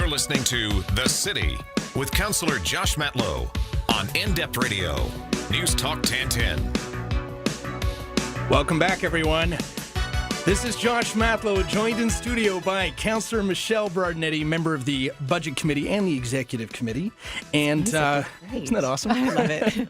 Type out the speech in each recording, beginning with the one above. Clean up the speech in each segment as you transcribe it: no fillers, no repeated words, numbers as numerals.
You're listening to The City with Councillor Josh Matlow on In-Depth Radio, Newstalk 1010. Welcome back, everyone. This is Josh Matlow, joined in studio by Councillor Michelle Berardinetti, member of the Budget Committee and the Executive Committee. And isn't that awesome? I love it.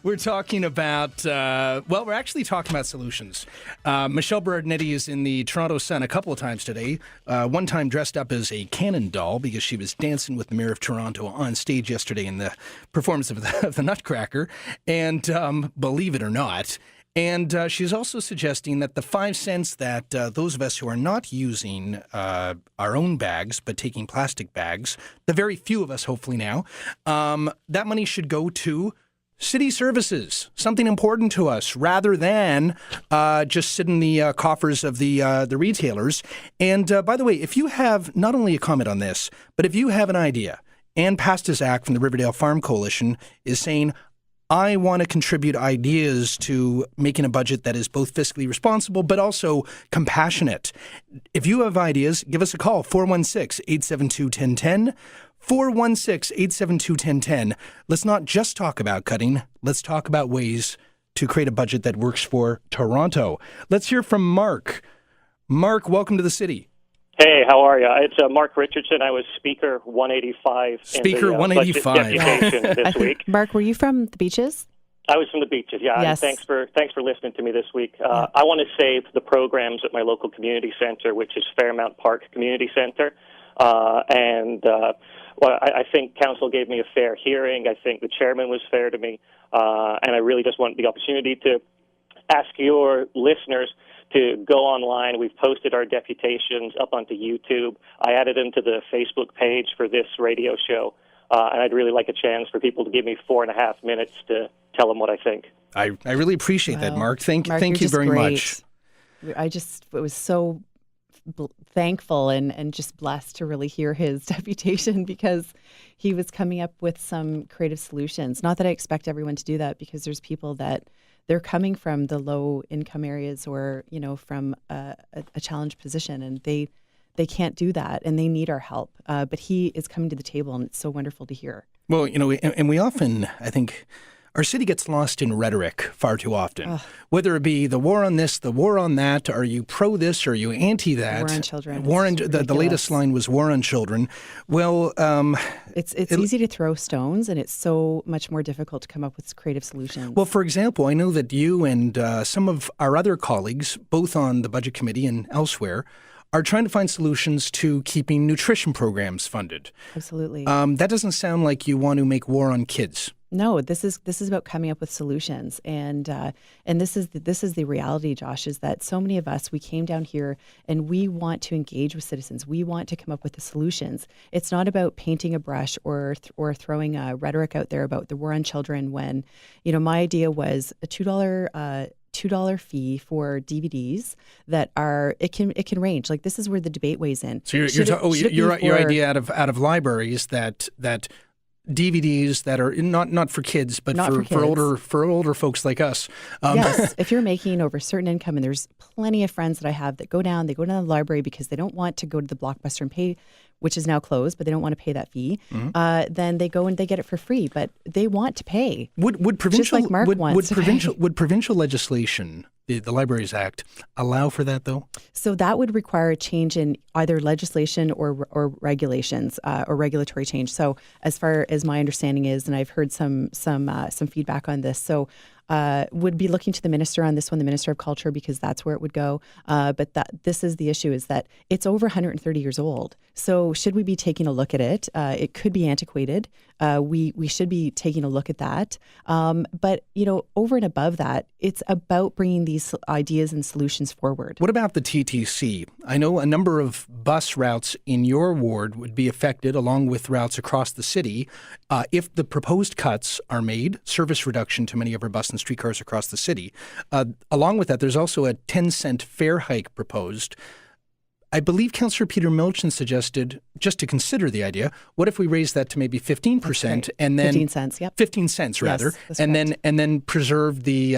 We're talking about, we're actually talking about solutions. Michelle Berardinetti is in the Toronto Sun a couple of times today. One time dressed up as a cannon doll because she was dancing with the Mayor of Toronto on stage yesterday in the performance of the Nutcracker. And believe it or not, and she's also suggesting that the 5 cents that those of us who are not using our own bags, but taking plastic bags, the very few of us hopefully now, that money should go to city services, something important to us, rather than just sit in the coffers of the retailers. And by the way, if you have not only a comment on this, but if you have an idea, Ann Pastis-Ack from the Riverdale Farm Coalition is saying, I want to contribute ideas to making a budget that is both fiscally responsible but also compassionate. If you have ideas, give us a call, 416-872-1010, 416-872-1010. Let's not just talk about cutting. Let's talk about ways to create a budget that works for Toronto. Let's hear from Mark. Mark, welcome to the city. Hey, how are you? It's Mark Richardson. I was Speaker 185 Speaker in the 185. deputation this week. Mark, were you from the beaches? I was from the beaches, yeah. Yes. And thanks for listening to me this week. I want to save the programs at my local community centre, which is Fairmount Park Community Centre. I think council gave me a fair hearing. I think the chairman was fair to me. And I really just want the opportunity to ask your listeners to go online. We've posted our deputations up onto YouTube. I added them to the Facebook page for this radio show. And I'd really like a chance for people to give me 4.5 minutes to tell them what I think. I really appreciate that, Mark. Thank you very much. I was so thankful and just blessed to really hear his deputation because he was coming up with some creative solutions. Not that I expect everyone to do that, because there's people that they're coming from the low income areas or, from a challenged position, and they can't do that and they need our help. But he is coming to the table, and it's so wonderful to hear. Well, and we often, I think, our city gets lost in rhetoric far too often, whether it be the war on this, the war on that. Are you pro this? Or are you anti that? War on children. The latest line was war on children. Well, it's easy to throw stones, and it's so much more difficult to come up with creative solutions. Well, for example, I know that you and some of our other colleagues, both on the Budget Committee and elsewhere, are trying to find solutions to keeping nutrition programs funded. Absolutely. That doesn't sound like you want to make war on kids. No, this is about coming up with solutions, and this is the reality, Josh, is that so many of us, we came down here and we want to engage with citizens. We want to come up with the solutions. It's not about painting a brush or throwing a rhetoric out there about the war on children. When my idea was a $2 fee for DVDs that are it can range. Like, this is where the debate weighs in. So your idea out of libraries that DVDs that are not for kids, but for older folks like us. Yes, if you're making over a certain income, and there's plenty of friends that I have that go down to the library because they don't want to go to the Blockbuster and pay, which is now closed, but they don't want to pay that fee. Mm-hmm. Then they go and they get it for free, but they want to pay. Would provincial just like Mark wants to pay. Would provincial legislation, the Libraries Act, allow for that though? So that would require a change in either legislation or regulations or regulatory change. So as far as my understanding is, and I've heard some feedback on this, so would be looking to the minister on this one, the Minister of Culture, because that's where it would go. But this is the issue, is that it's over 130 years old. So should we be taking a look at it? It could be antiquated. We should be taking a look at that. But over and above that, it's about bringing these ideas and solutions forward. What about the TTC? I know a number of bus routes in your ward would be affected, along with routes across the city, if the proposed cuts are made, service reduction to many of our bus and streetcars across the city. Along with that, there's also a 10-cent fare hike proposed. I believe Councillor Peter Milchin suggested, just to consider the idea, what if we raise that to maybe 15% and then 15 cents, yep. 15 cents rather, yes, and then preserve the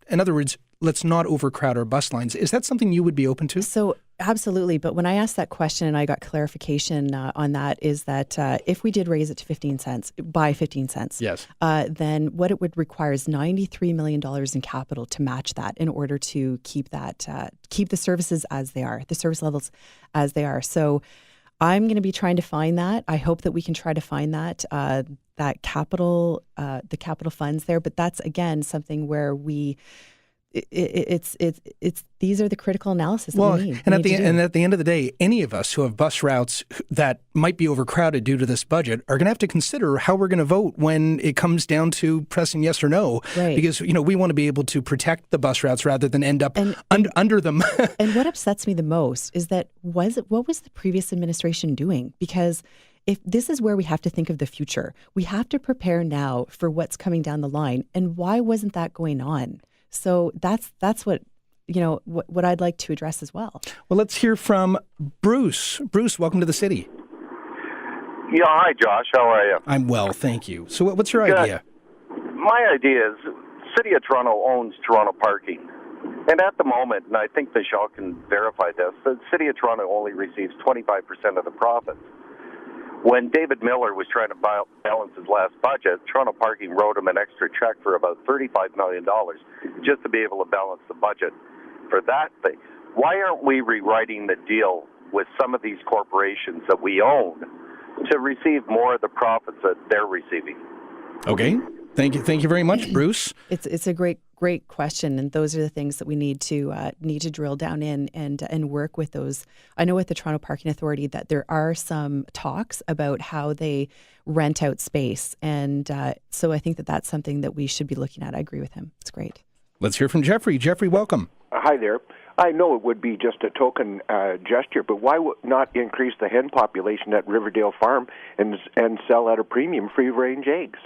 in other words, let's not overcrowd our bus lines. Is that something you would be open to? So Absolutely. But when I asked that question and I got clarification on that is that if we did raise it to 15 cents, by 15 cents, Yes. then what it would require is $93 million in capital to match that in order to keep the services as they are, the service levels as they are. So I'm going to be trying to find that. I hope that we can try to find that capital, the capital funds there. But that's, again, something where it's these are the critical analysis that we need. And at the end of the day, any of us who have bus routes that might be overcrowded due to this budget are going to have to consider how we're going to vote when it comes down to pressing yes or no. Right. Because we want to be able to protect the bus routes rather than end up under them. And what upsets me the most is that what was the previous administration doing? Because if this is where we have to think of the future, we have to prepare now for what's coming down the line. And why wasn't that going on? So that's what what I'd like to address as well. Well, let's hear from Bruce. Bruce, welcome to the city. Yeah, hi, Josh. How are you? I'm well, thank you. So what's your idea? My idea is City of Toronto owns Toronto Parking. And at the moment, and I think Michelle can verify this, the City of Toronto only receives 25% of the profits. When David Miller was trying to balance his last budget, Toronto Parking wrote him an extra check for about $35 million just to be able to balance the budget for that thing. Why aren't we rewriting the deal with some of these corporations that we own to receive more of the profits that they're receiving? Okay. Thank you very much, Bruce. It's a great question, and those are the things that we need to drill down in and work with those. I know with the Toronto Parking Authority that there are some talks about how they rent out space, and so I think that's something that we should be looking at. I agree with him. It's great. Let's hear from Jeffrey. Jeffrey, welcome. Hi there. I know it would be just a token gesture, but why not increase the hen population at Riverdale Farm and sell at a premium free-range eggs?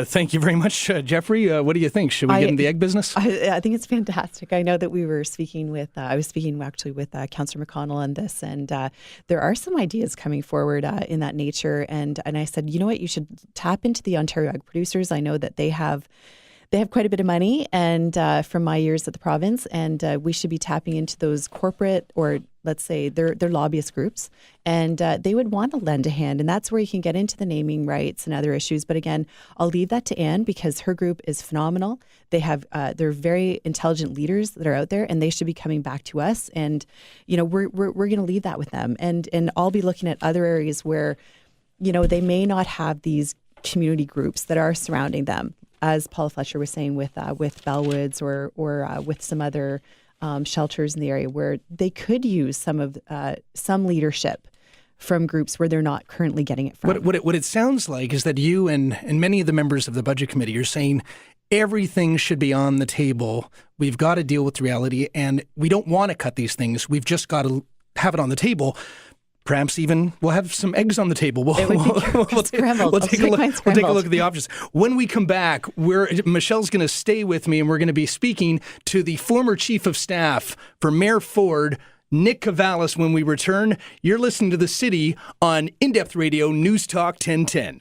Thank you very much, Jeffrey. What do you think? Should we get in the egg business? I think it's fantastic. I know that we were speaking with, I was speaking actually with Councillor McConnell on this, and there are some ideas coming forward in that nature. And I said, you know what, you should tap into the Ontario Ag Producers. I know that they have quite a bit of money, and from my years at the province, and we should be tapping into those corporate, or let's say their lobbyist groups, and they would want to lend a hand, and that's where you can get into the naming rights and other issues. But again, I'll leave that to Anne because her group is phenomenal. They have they're very intelligent leaders that are out there, and they should be coming back to us. And we're going to leave that with them, and I'll be looking at other areas where they may not have these community groups that are surrounding them, as Paula Fletcher was saying with Bellwoods or with some other shelters in the area, where they could use some leadership from groups where they're not currently getting it from. What it sounds like is that you and many of the members of the Budget Committee are saying everything should be on the table. We've got to deal with reality, and we don't want to cut these things. We've just got to have it on the table. Perhaps even we'll have some eggs on the table. We'll take a look at the options. When we come back, Michelle's going to stay with me, and we're going to be speaking to the former Chief of Staff for Mayor Ford, Nick Cavalis, when we return. You're listening to The City on In-Depth Radio, Newstalk 1010.